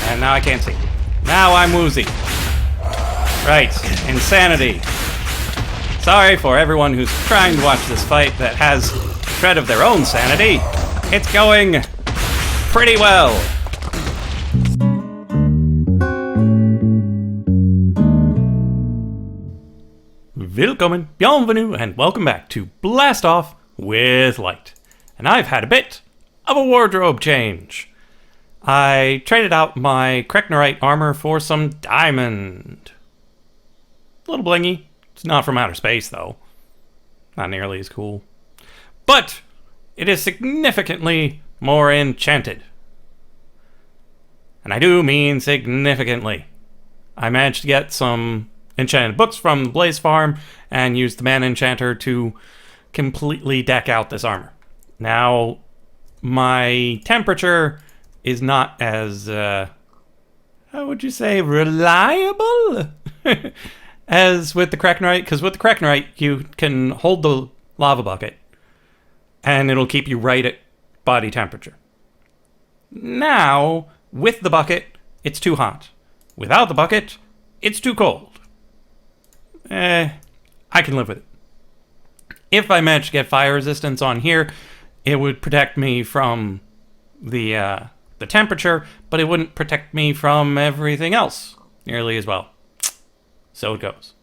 And now I can't see. Now I'm woozy. Right, insanity. Sorry for everyone who's trying to watch this fight that has dread of their own sanity. It's going pretty well. Willkommen, bienvenue, and welcome back to Blast Off with Light. And I've had a bit of a wardrobe change. I traded out my Kreknorite armor for some diamond. A little blingy. It's not from outer space, though. Not nearly as cool. But it is significantly more enchanted. And I do mean significantly. I managed to get some enchanted books from the Blaze Farm and used the Mana Enchanter to completely deck out this armor. Now, my temperature is not as, how would you say, reliable as with the Kreknorite, because with the Kreknorite, you can hold the lava bucket and it'll keep you right at body temperature. Now, with the bucket, it's too hot. Without the bucket, it's too cold. I can live with it. If I managed to get fire resistance on here, it would protect me from the temperature, but it wouldn't protect me from everything else nearly as well. So it goes.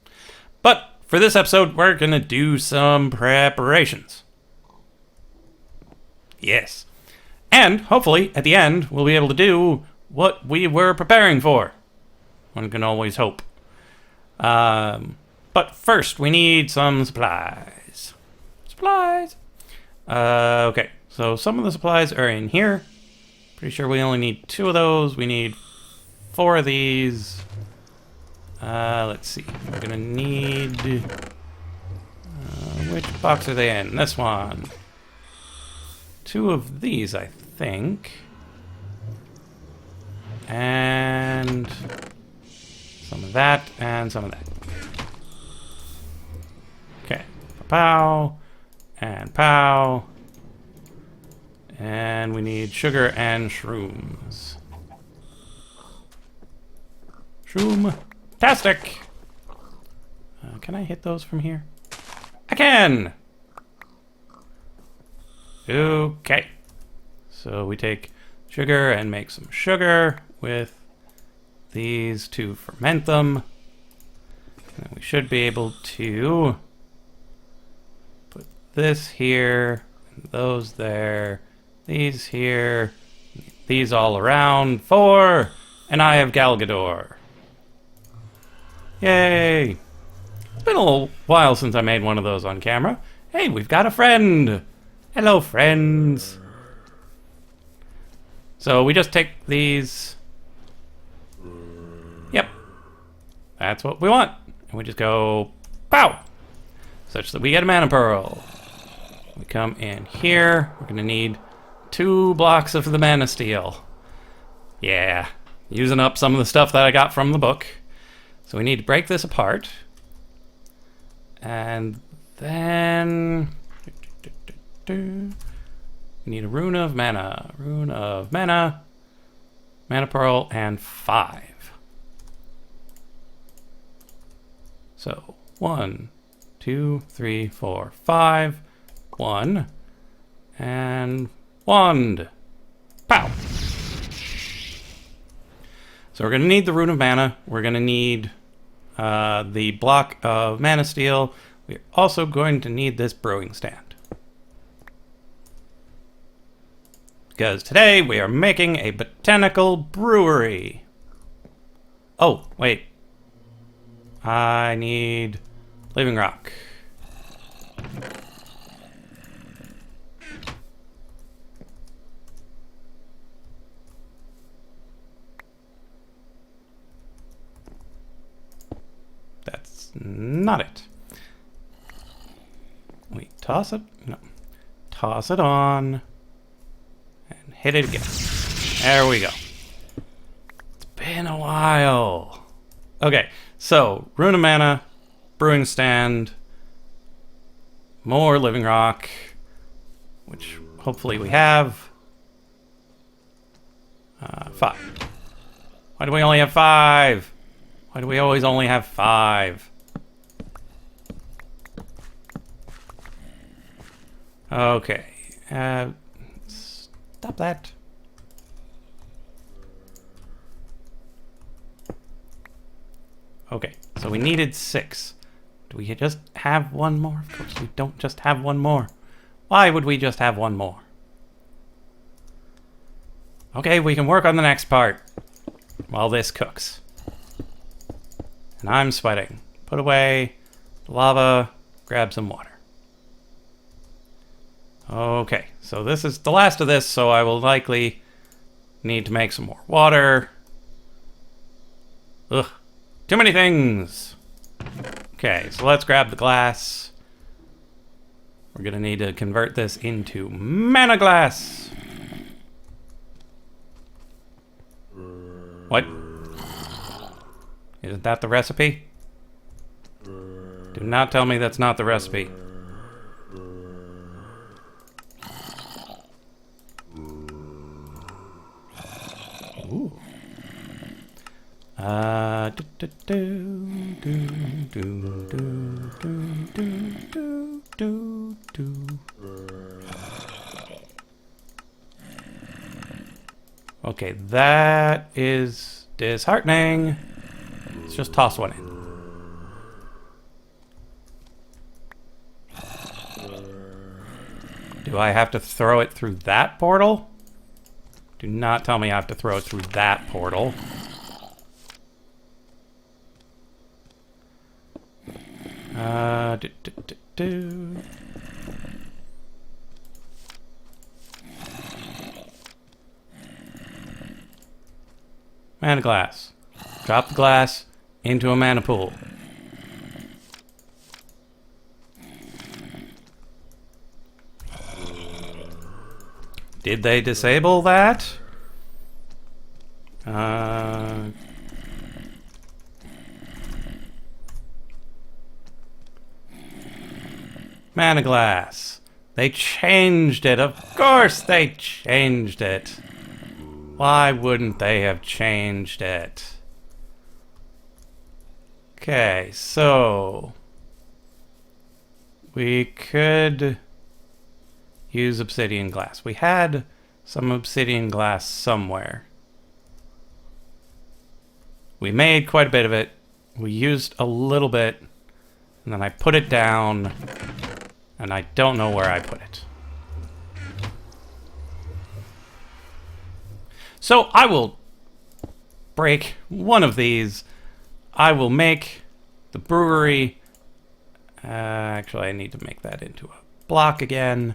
But for this episode, we're going to do some preparations. Yes. And hopefully, at the end, we'll be able to do what we were preparing for. One can always hope. But first, we need some supplies. Supplies! Okay, so some of the supplies are in here. Pretty sure we only need 2 of those. We need 4 of these. Let's see. We're gonna need... which box are they in? This one. 2 of these, I think. And... some of that, and some of that. Okay. Pow. And pow. And we need sugar and shrooms. Shroom-tastic! Can I hit those from here? I can! Okay. So we take sugar and make some sugar with these to ferment them. And we should be able to put this here, those there, these here, these all around for an Eye of Galgador. Yay! It's been a little while since I made one of those on camera. Hey, we've got a friend! Hello, friends! So we just take these... Yep. That's what we want. And we just go... Pow! Such that we get a mana pearl. We come in here. We're going to need 2 blocks of the mana steel. Yeah. Using up some of the stuff that I got from the book. So we need to break this apart. And then... we need a rune of mana. Rune of mana. Mana pearl and 5. So 1, 2, 3, 4, 5. 1. And wand. Pow! So we're going to need the Rune of Mana. We're going to need the block of Mana Steel. We're also going to need this brewing stand. Because today we are making a botanical brewery. Oh, wait. I need living rock. That's not it. We toss it. No. Toss it on. And hit it again. There we go. It's been a while. Okay, so Rune of Mana, brewing stand, more living rock, which hopefully we have. 5. Why do we only have 5? Why do we always only have 5? Okay. Stop that. Okay, so we needed 6. Do we just have one more? Of course, we don't just have one more. Why would we just have one more? Okay, we can work on the next part while this cooks. And I'm sweating. Put away the lava, grab some water. Okay, so this is the last of this, so I will likely need to make some more water. Ugh, too many things. Okay, so let's grab the glass. We're gonna need to convert this into mana glass. What? Isn't that the recipe? Do not tell me that's not the recipe. Ooh. Okay, that is disheartening. Let's just toss one in. Do I have to throw it through that portal? Do not tell me I have to throw it through that portal. Mana glass. Drop the glass into a mana pool. Did they disable that? Mana glass. They changed it. Of course they changed it. Why wouldn't they have changed it? Okay, so we could use obsidian glass. We had some obsidian glass somewhere. We made quite a bit of it. We used a little bit, and then I put it down, and I don't know where I put it. So I will break one of these. I will make the brewery. Actually, I need to make that into a block again.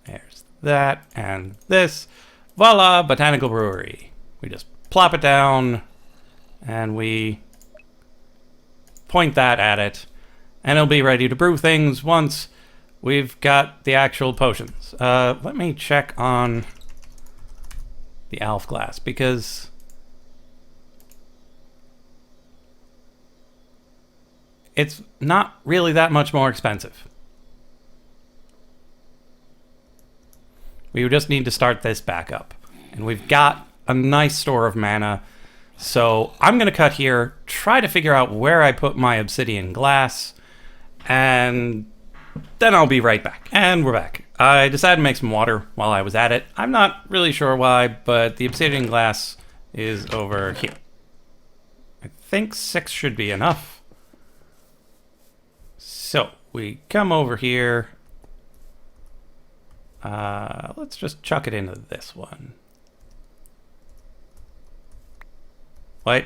There's that and this. Voila, botanical brewery. We just plop it down and we point that at it, and it'll be ready to brew things once we've got the actual potions. Let me check on the Alf glass, because it's not really that much more expensive. We just need to start this back up. And we've got a nice store of mana. So I'm going to cut here, try to figure out where I put my obsidian glass, and then I'll be right back. And we're back. I decided to make some water while I was at it. I'm not really sure why, but the obsidian glass is over here. I think 6 should be enough. So we come over here. Let's just chuck it into this one. What?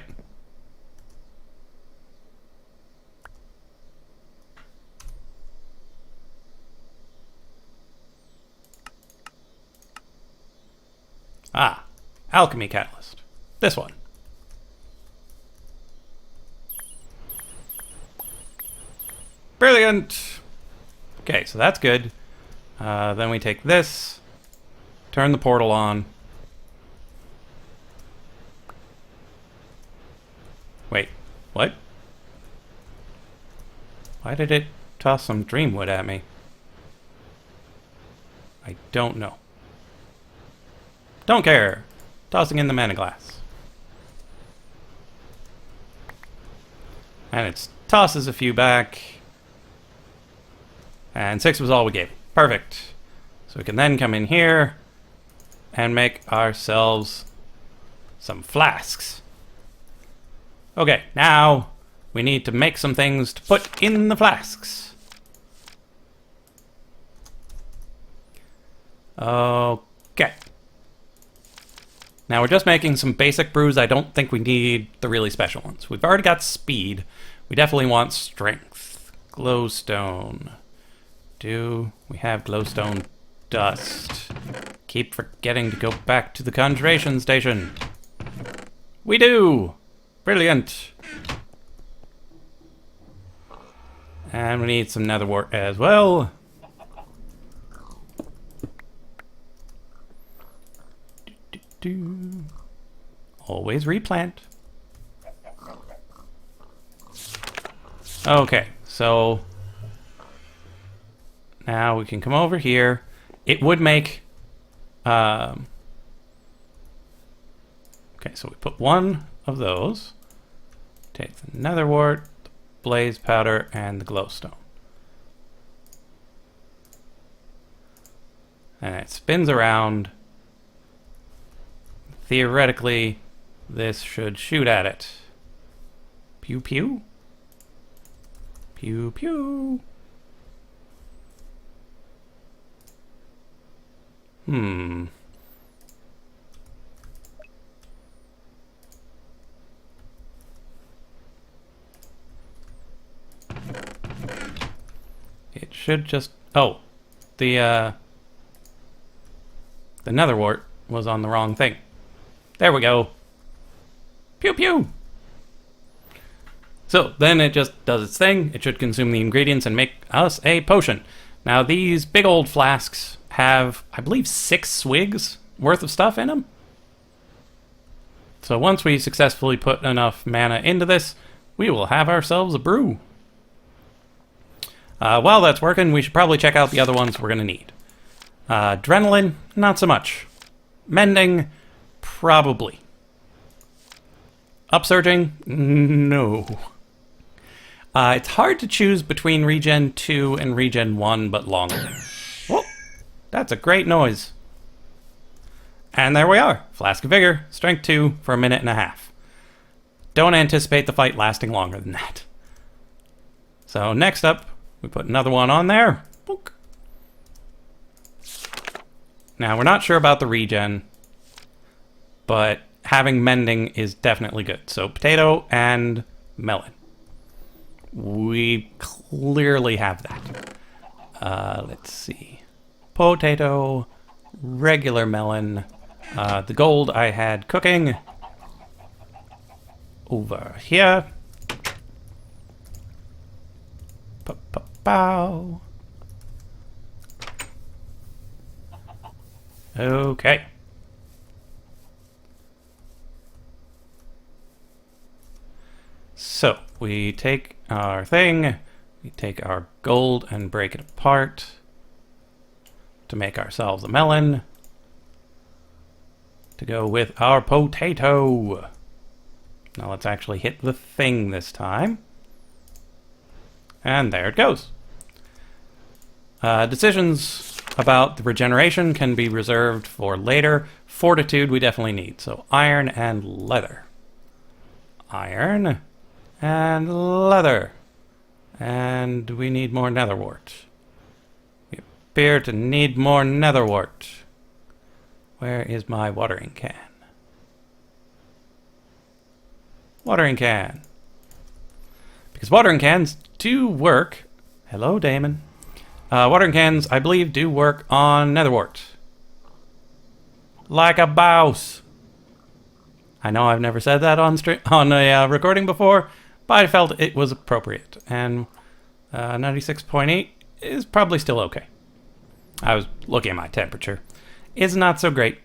Ah, alchemy catalyst. This one. Brilliant! Okay, so that's good. Then we take this, turn the portal on. Wait, what? Why did it toss some dreamwood at me? I don't know. Don't care. Tossing in the mana glass. And it tosses a few back. And 6 was all we gave. Perfect. So we can then come in here and make ourselves some flasks. Okay, now we need to make some things to put in the flasks. Okay. Now we're just making some basic brews. I don't think we need the really special ones. We've already got speed. We definitely want strength. Glowstone. Do we have glowstone dust? Keep forgetting to go back to the conjuration station. We do! Brilliant! And we need some nether wart as well. Always replant. Okay, so now we can come over here. It would make okay, so we put one of those. Take the nether wart, the blaze powder, and the glowstone. And it spins around. Theoretically, this should shoot at it. Pew pew. Pew pew. It should just... Oh. The nether wart was on the wrong thing. There we go. Pew pew. So then it just does its thing. It should consume the ingredients and make us a potion. Now these big old flasks have, I believe, 6 swigs worth of stuff in them. So once we successfully put enough mana into this, we will have ourselves a brew. While that's working, we should probably check out the other ones we're going to need. Adrenaline, not so much. Mending, probably. Upsurging, no. It's hard to choose between regen 2 and regen 1, but longer. Whoa, that's a great noise. And there we are. Flask of Vigor, Strength 2 for 1.5 minutes. Don't anticipate the fight lasting longer than that. So next up, we put another one on there. Boink. Now, we're not sure about the regen, but having mending is definitely good. So potato and melon. We clearly have that. Let's see. Potato, regular melon. The gold I had cooking over here. Pow. Okay. So, we take our thing, we take our gold and break it apart to make ourselves a melon to go with our potato. Now let's actually hit the thing this time. And there it goes. Decisions about the regeneration can be reserved for later. Fortitude we definitely need. So iron and leather. Iron and leather. And we need more nether wart. We appear to need more nether wart. Where is my watering can? Watering can. Because watering cans do work. Hello, Damon. Watering cans, I believe, do work on nether wart. Like a bouse. I know I've never said that on a recording before, but I felt it was appropriate. And 96.8 is probably still okay. I was looking at my temperature. It's not so great.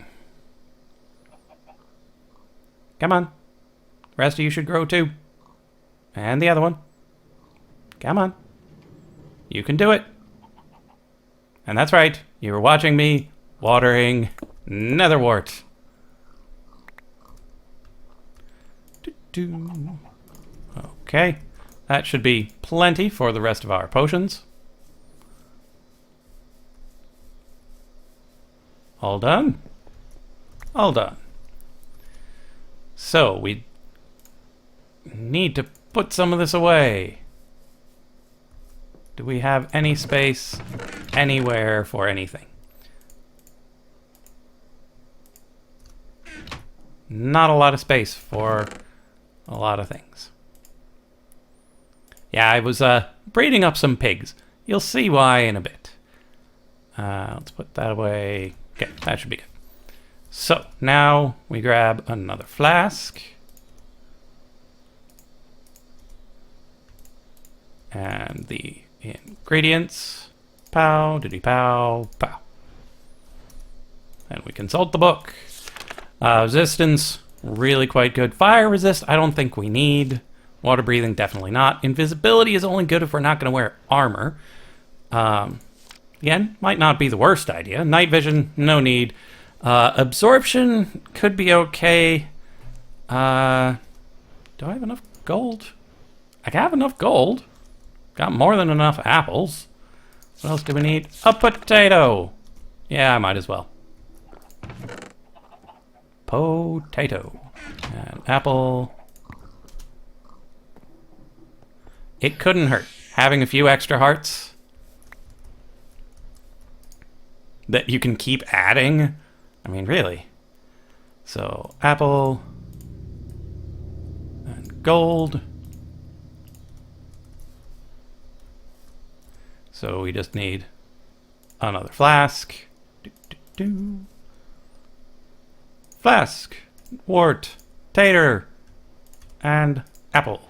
Come on. The rest of you should grow too. And the other one. Come on. You can do it. And that's right, you were watching me watering netherwort. Okay, that should be plenty for the rest of our potions. All done? All done. So, we need to put some of this away. Do we have any space anywhere for anything? Not a lot of space for a lot of things. Yeah, I was breeding up some pigs. You'll see why in a bit. Let's put that away. Okay, that should be good. So, now we grab another flask. And the ingredients. Pow, diddy pow, pow. And we consult the book. Resistance, really quite good. Fire resist, I don't think we need. Water breathing, definitely not. Invisibility is only good if we're not going to wear armor. Again, might not be the worst idea. Night vision, no need. Absorption could be okay. Do I have enough gold? I have enough gold. Got more than enough apples. What else do we need? A potato. Yeah, I might as well. Potato. And apple. It couldn't hurt. Having a few extra hearts that you can keep adding. I mean, really. So, apple. And gold. So we just need another flask. Flask, wart, tater, and apple.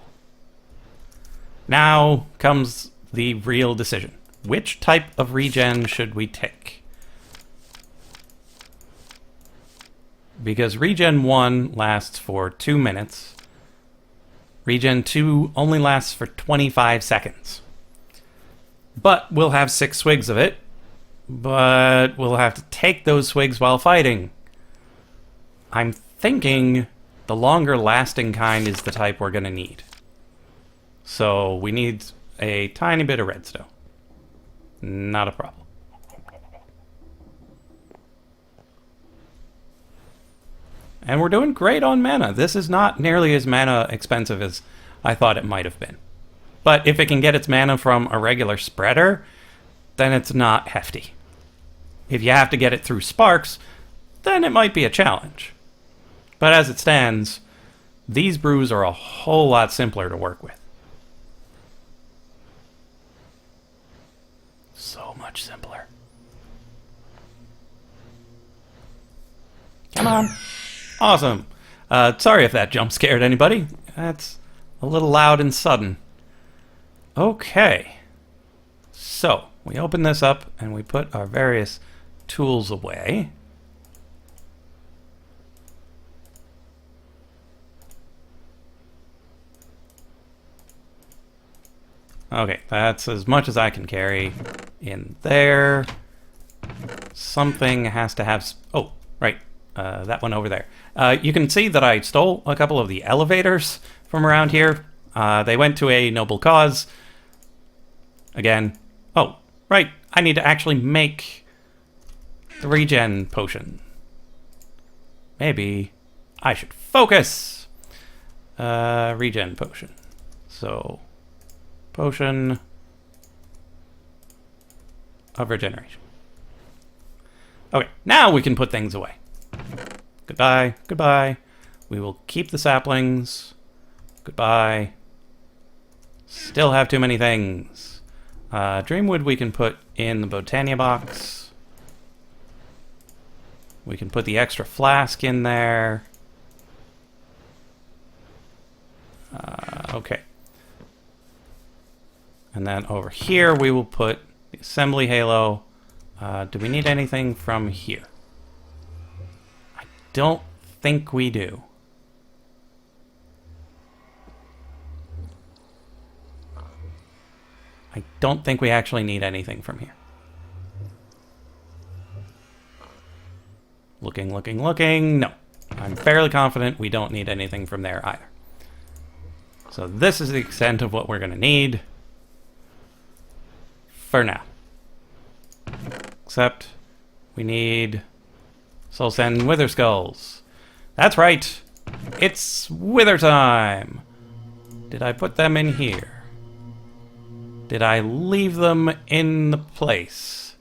Now comes the real decision. Which type of regen should we take? Because regen 1 lasts for 2 minutes. Regen 2 only lasts for 25 seconds. But we'll have 6 swigs of it. But we'll have to take those swigs while fighting. I'm thinking the longer lasting kind is the type we're going to need. So we need a tiny bit of redstone. Not a problem. And we're doing great on mana. This is not nearly as mana expensive as I thought it might have been. But if it can get its mana from a regular spreader, then it's not hefty. If you have to get it through sparks, then it might be a challenge. But as it stands, these brews are a whole lot simpler to work with. So much simpler. Come on. Awesome. Sorry if that jump scared anybody. That's a little loud and sudden. Okay. So, we open this up and we put our various tools away. Okay, that's as much as I can carry in there. Something has to have... Oh, right. That one over there. You can see that I stole a couple of the elevators from around here. They went to a noble cause. Again. Oh, right. I need to actually make the regen potion. Maybe I should focus. Regen potion. So... Potion of regeneration. Okay, now we can put things away. Goodbye, goodbye. We will keep the saplings. Goodbye. Still have too many things. Dreamwood we can put in the Botania box. We can put the extra flask in there. Okay. And then over here we will put the assembly halo. Do we need anything from here? I don't think we do. I don't think we actually need anything from here. Looking, looking, looking. No. I'm fairly confident we don't need anything from there either. So this is the extent of what we're going to need for now. Except we need soul sand and wither skulls. That's right. It's wither time. Did I put them in here? Did I leave them in the place?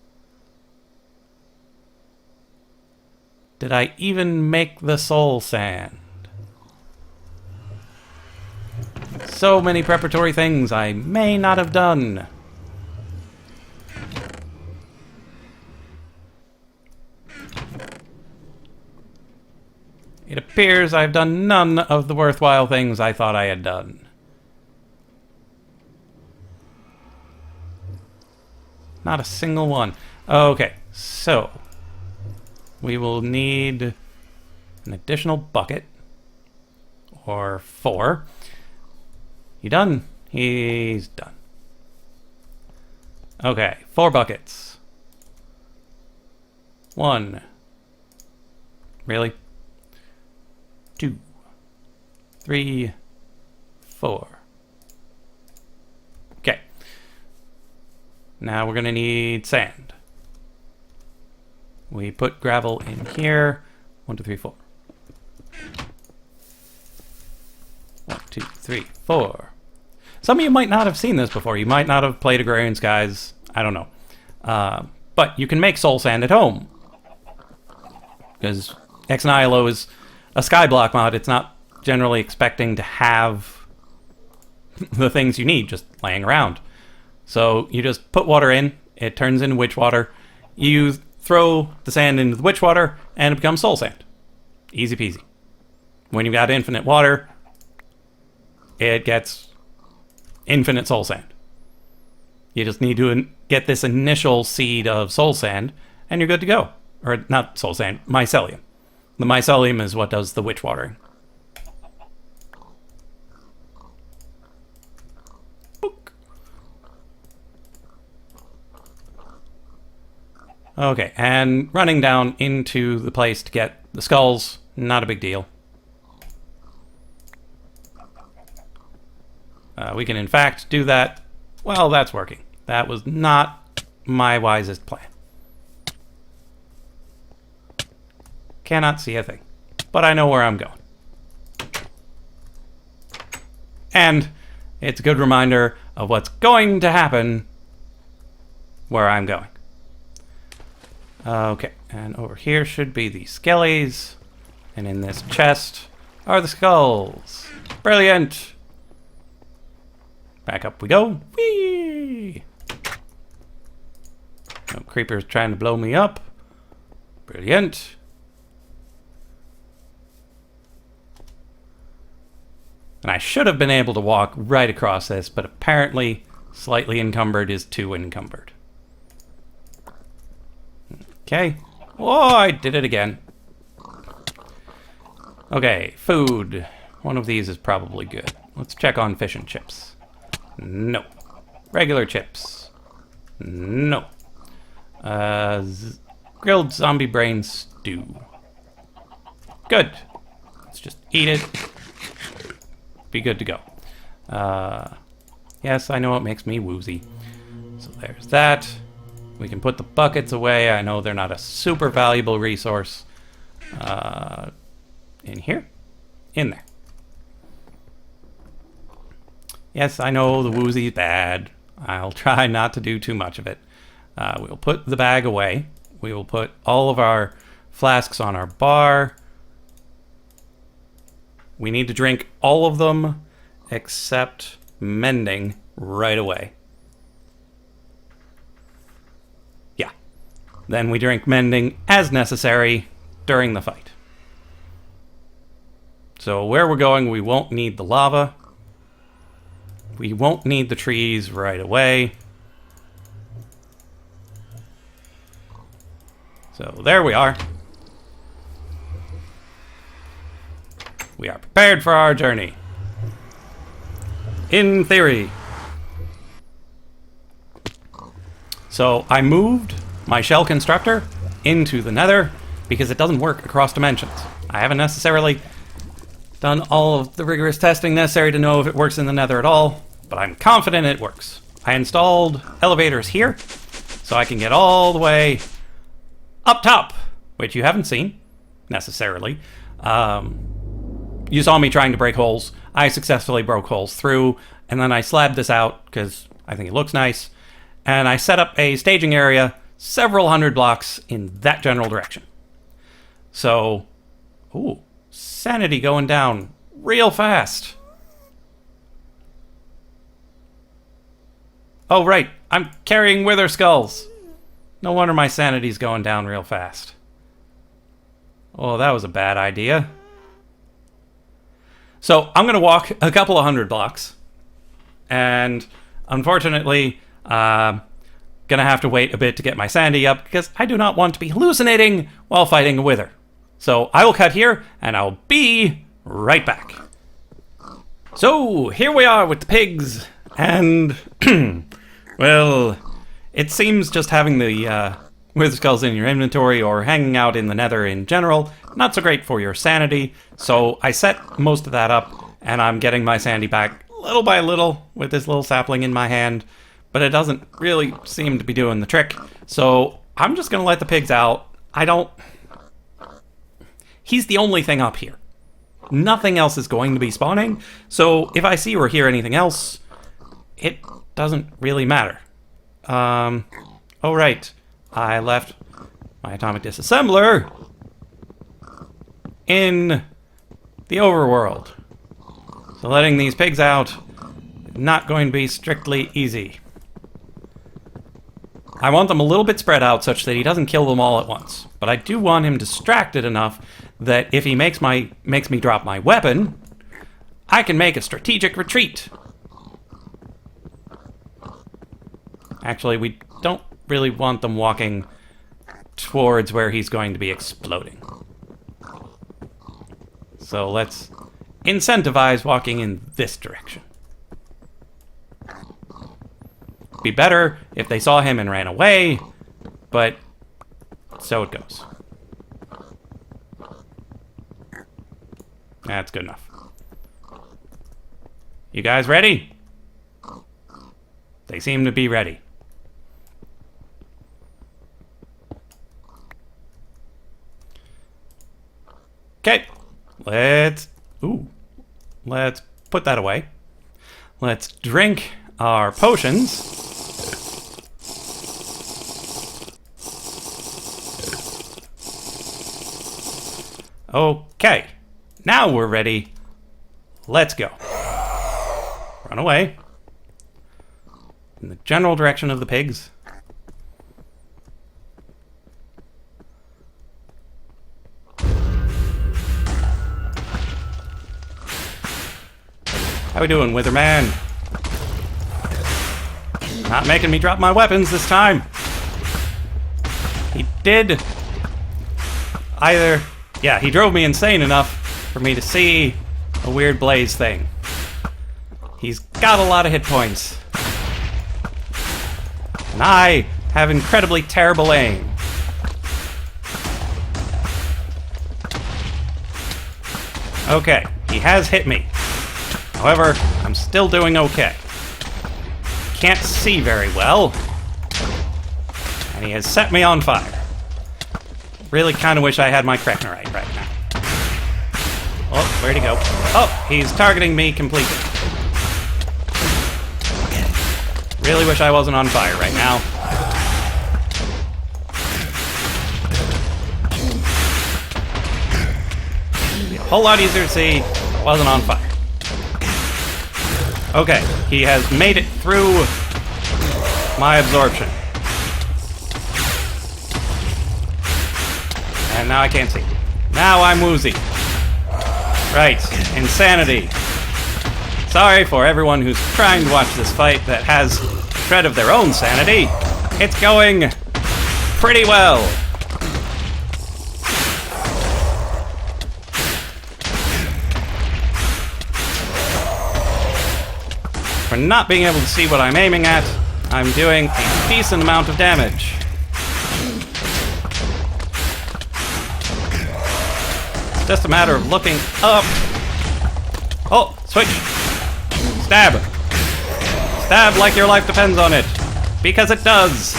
Did I even make the soul sand? So many preparatory things I may not have done. It appears I've done none of the worthwhile things I thought I had done. Not a single one. Okay, so we will need an additional bucket. Or 4. You done? He's done. Okay, 4 buckets. 1. Really? 2. 3. 4. Okay. Now we're gonna need sand. We put gravel in here. 1, 2, 3, 4. 1, 2, 3, 4. Some of you might not have seen this before. You might not have played Agrarian Skies. I don't know. But you can make soul sand at home. Because Ex Nihilo is a skyblock mod. It's not generally expecting to have the things you need just laying around. So you just put water in. It turns into witch water. You throw the sand into the witch water, and it becomes soul sand. Easy peasy. When you've got infinite water, it gets infinite soul sand. You just need to get this initial seed of soul sand, and you're good to go. Or not soul sand, mycelium. The mycelium is what does the witch watering. Book. Okay, and running down into the place to get the skulls, not a big deal. We can in fact do that. Well, that's working. That was not my wisest plan. Cannot see a thing. But I know where I'm going. And it's a good reminder of what's going to happen where I'm going. Okay, and over here should be the skellies. And in this chest are the skulls. Brilliant! Back up we go. Whee! No creepers trying to blow me up. Brilliant. And I should have been able to walk right across this, but apparently slightly encumbered is too encumbered. Okay. Oh, I did it again. Okay, food. One of these is probably good. Let's check on fish and chips. No. Regular chips. No. Grilled zombie brain stew. Good. Let's just eat it. Be good to go. Yes, I know it makes me woozy. So there's that. We can put the buckets away. I know they're not a super valuable resource. In here? In there. Yes, I know the woozy's bad. I'll try not to do too much of it. We'll put the bag away. We will put all of our flasks on our bar. We need to drink all of them except mending right away. Yeah. Then we drink mending as necessary during the fight. So where we're going, we won't need the lava. We won't need the trees right away. So there we are. We are prepared for our journey. In theory. So I moved my shell constructor into the nether because it doesn't work across dimensions. I haven't necessarily done all of the rigorous testing necessary to know if it works in the Nether at all, but I'm confident it works. I installed elevators here, so I can get all the way up top, which you haven't seen, necessarily. You saw me trying to break holes. I successfully broke holes through, and then I slabbed this out, because I think it looks nice, and I set up a staging area several hundred blocks in that general direction. So, ooh, sanity going down real fast. Oh, right, I'm carrying wither skulls. No wonder my sanity's going down real fast. Oh, that was a bad idea. So, I'm going to walk a couple of hundred blocks. And, unfortunately, gonna have to wait a bit to get my sanity up, because I do not want to be hallucinating while fighting a wither. So, I will cut here, and I'll be right back. So, here we are with the pigs, and, well, it seems just having the wither skulls in your inventory or hanging out in the Nether in general, not so great for your sanity. So I set most of that up, and I'm getting my sanity back little by little with this little sapling in my hand, but it doesn't really seem to be doing the trick. So I'm just going to let the pigs out. He's the only thing up here. Nothing else is going to be spawning, so if I see or hear anything else, it doesn't really matter. Oh right, I left my atomic disassembler in the overworld. So letting these pigs out, not going to be strictly easy. I want them a little bit spread out such that he doesn't kill them all at once. But I do want him distracted enough that if he makes me drop my weapon, I can make a strategic retreat. Actually, we don't really want them walking towards where he's going to be exploding. So let's incentivize walking in this direction. Be better if they saw him and ran away, but so it goes. That's good enough. You guys ready? They seem to be ready. Okay, let's put that away. Let's drink our potions. Okay, now we're ready. Let's go. Run away. In the general direction of the pigs. How we doing, Witherman? Not making me drop my weapons this time. He did either... Yeah, he drove me insane enough for me to see a weird blaze thing. He's got a lot of hit points. And I have incredibly terrible aim. Okay, he has hit me. However, I'm still doing okay. Can't see very well. And he has set me on fire. Really kind of wish I had my Kreknorite right now. Oh, where'd he go? Oh, he's targeting me completely. Really wish I wasn't on fire right now. It'd be a whole lot easier to see if I wasn't on fire. Okay, he has made it through my absorption. And now I can't see. Now I'm woozy. Right, insanity. Sorry for everyone who's trying to watch this fight that has shred of their own sanity. It's going pretty well. For not being able to see what I'm aiming at, I'm doing a decent amount of damage. Just a matter of looking up. Oh, switch. Stab. Stab like your life depends on it. Because it does.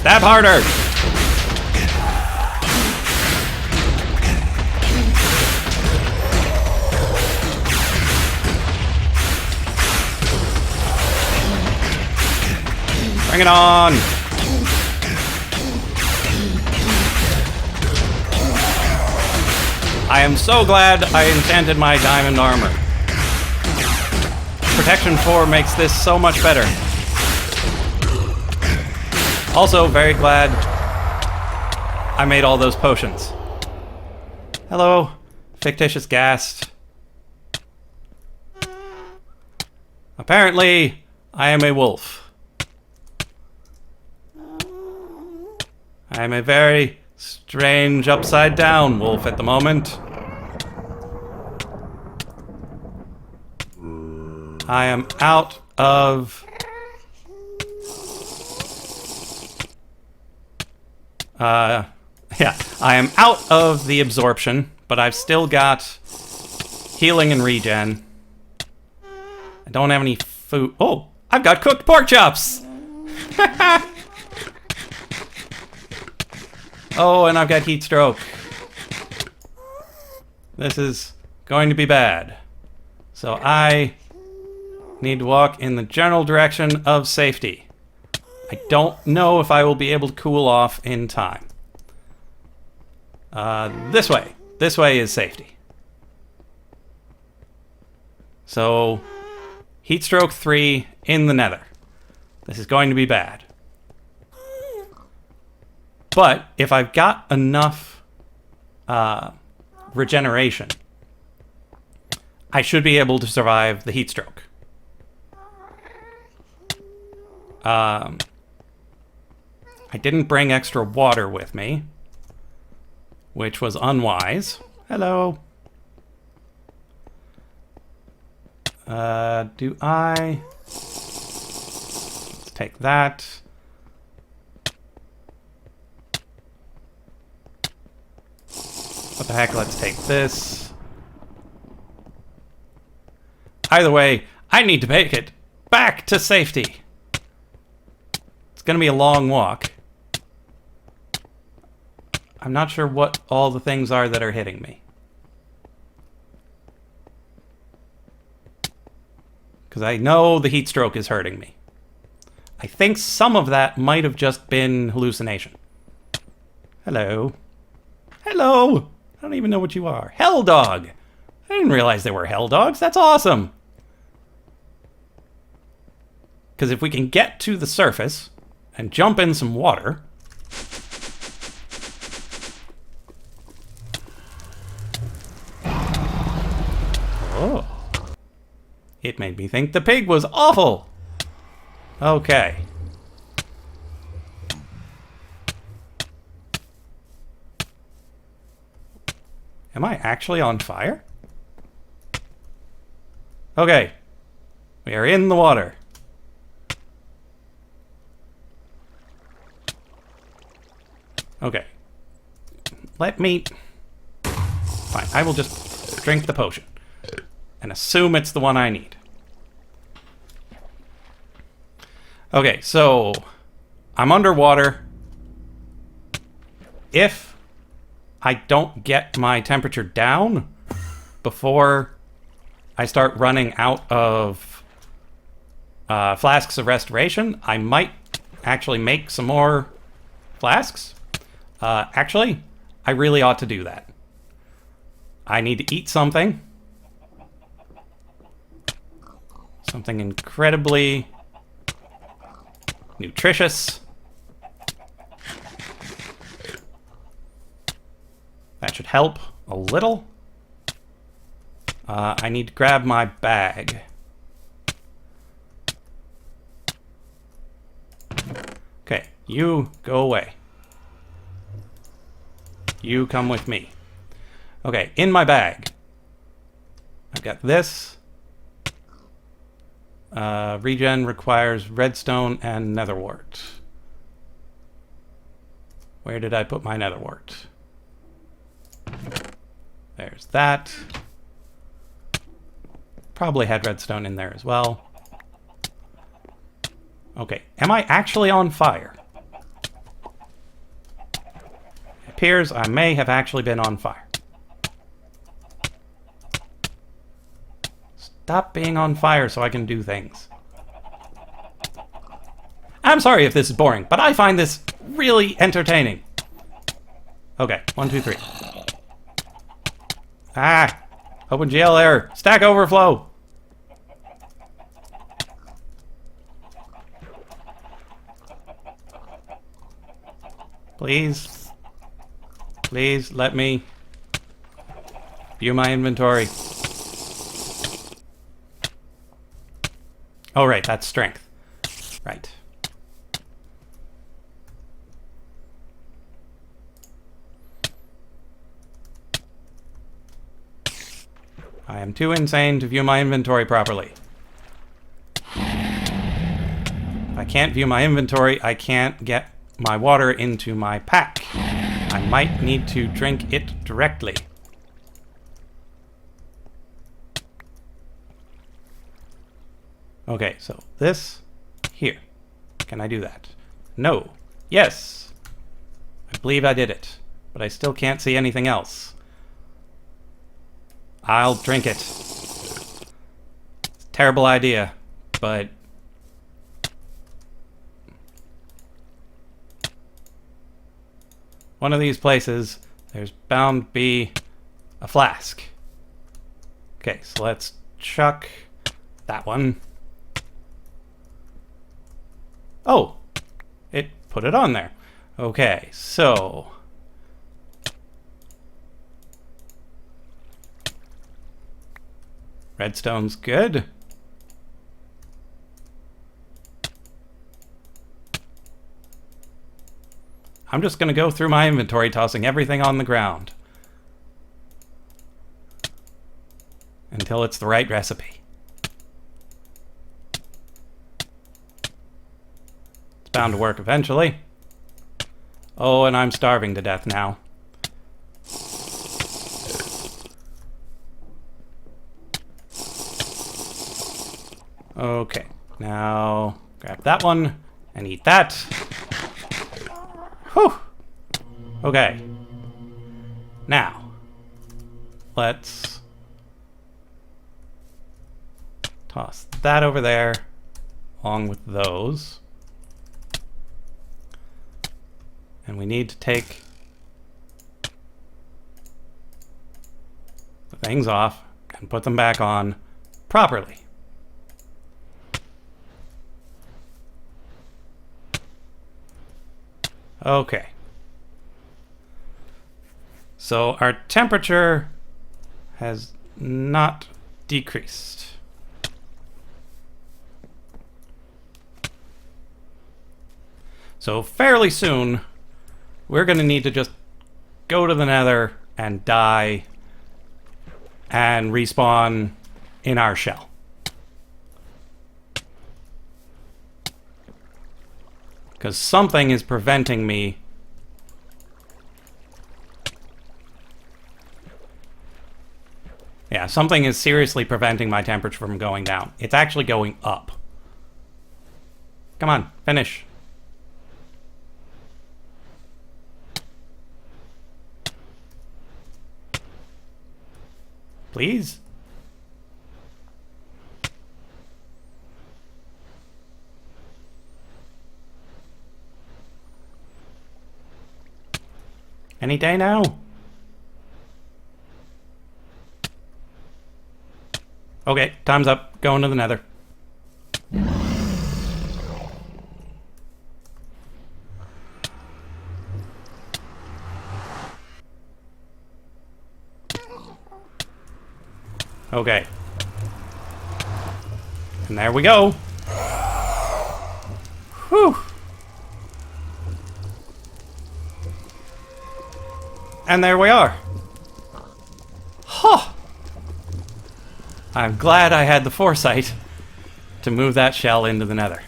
Stab harder. Bring it on! I am so glad I enchanted my diamond armor. Protection 4 makes this so much better. Also, very glad I made all those potions. Hello, fictitious ghast. Apparently, I am a wolf. I am a very strange upside-down wolf at the moment. I am out of... yeah, I am out of the absorption, but I've still got healing and regen. I don't have any food. Oh, I've got cooked pork chops! Oh, and I've got heat stroke. This is going to be bad. So I need to walk in the general direction of safety. I don't know if I will be able to cool off in time. This way. This way is safety. So, heat stroke 3 in the nether. This is going to be bad. But if I've got enough regeneration, I should be able to survive the heat stroke. I didn't bring extra water with me, which was unwise. Hello. Do I... Let's take that. What the heck, let's take this. Either way, I need to make it back to safety. It's gonna be a long walk. I'm not sure what all the things are that are hitting me. Because I know the heat stroke is hurting me. I think some of that might have just been hallucination. Hello. Hello! I don't even know what you are. Hell dog! I didn't realize there were hell dogs. That's awesome! Because if we can get to the surface and jump in some water... Oh. It made me think the pig was awful! Okay. Am I actually on fire? Okay. We are in the water. Okay. Let me... Fine, I will just drink the potion. And assume it's the one I need. Okay, so... I'm underwater. If I don't get my temperature down before I start running out of flasks of restoration, I might actually make some more flasks. Actually, I really ought to do that. I need to eat something. Something incredibly nutritious. That should help a little. I need to grab my bag. Okay, you go away. You come with me. Okay, in my bag, I've got this. Regen requires redstone and netherwort. Where did I put my netherwort? There's that. Probably had redstone in there as well. Okay, am I actually on fire? It appears I may have actually been on fire. Stop being on fire so I can do things. I'm sorry if this is boring, but I find this really entertaining. Okay, 1, 2, 3. Ah! OpenGL error. Stack Overflow. Please. Please let me view my inventory. Oh, right, that's strength. Right. I am too insane to view my inventory properly. If I can't view my inventory, I can't get my water into my pack. I might need to drink it directly. Okay, so this here. Can I do that? No. Yes. I believe I did it, but I still can't see anything else. I'll drink it. It's a terrible idea, but one of these places, there's bound to be a flask. Okay, so let's chuck that one. Oh, it put it on there. Okay, so redstone's good. I'm just going to go through my inventory, tossing everything on the ground until it's the right recipe. It's bound to work eventually. Oh, and I'm starving to death now. Okay, now grab that one and eat that. Whew. Okay. Now, let's toss that over there along with those. And we need to take the things off and put them back on properly. Okay. So our temperature has not decreased. So fairly soon, we're going to need to just go to the Nether and die and respawn in our shell. Because something is preventing me something is seriously preventing my temperature from going down. It's actually going up. Come on, finish. Please? Any day now? Okay, time's up. Going to the Nether. Okay. And there we go. Whew. And there we are. Huh. I'm glad I had the foresight to move that shell into the nether.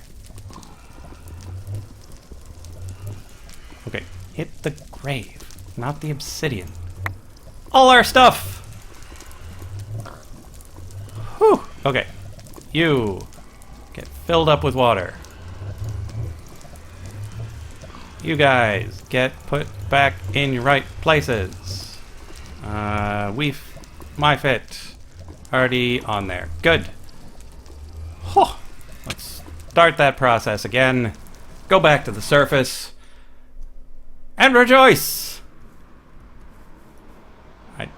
Okay, hit the grave, not the obsidian. All our stuff! Whew. Okay, you get filled up with water. You guys get put back in your right places. My fit already on there. Good. Huh. Let's start that process again. Go back to the surface and rejoice. I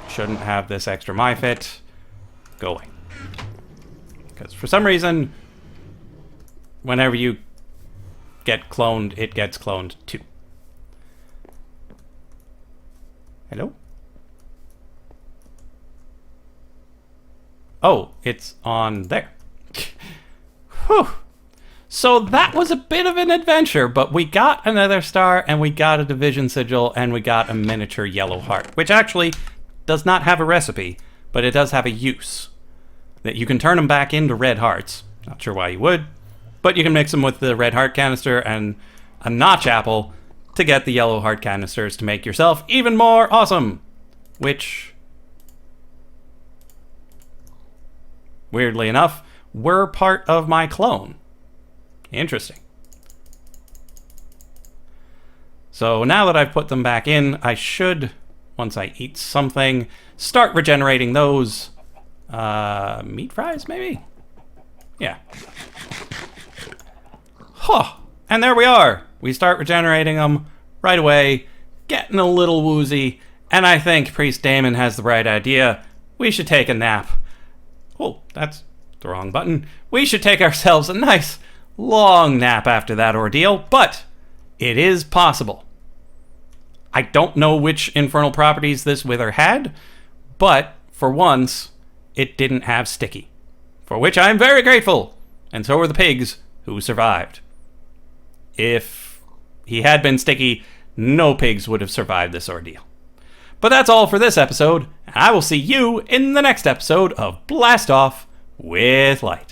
shouldn't have this extra my fit. Go away. Because for some reason, whenever you get cloned, it gets cloned too. Hello? Oh, it's on there. Whew. So that was a bit of an adventure, but we got another star, and we got a division sigil, and we got a miniature yellow heart, which actually does not have a recipe, but it does have a use. That you can turn them back into red hearts. Not sure why you would, but you can mix them with the red heart canister and a notch apple to get the yellow heart canisters to make yourself even more awesome. Which, weirdly enough, were part of my clone. Interesting. So now that I've put them back in, I should, once I eat something, start regenerating those. Meat fries, maybe? Yeah. Huh. And there we are. We start regenerating them right away, getting a little woozy, and I think Priest Damon has the right idea. We should take a nap. Oh, that's the wrong button. We should take ourselves a nice, long nap after that ordeal, but it is possible. I don't know which infernal properties this wither had, but for once, it didn't have sticky, for which I'm very grateful, and so were the pigs who survived. If he had been sticky, no pigs would have survived this ordeal. But that's all for this episode, and I will see you in the next episode of Blast Off with Light.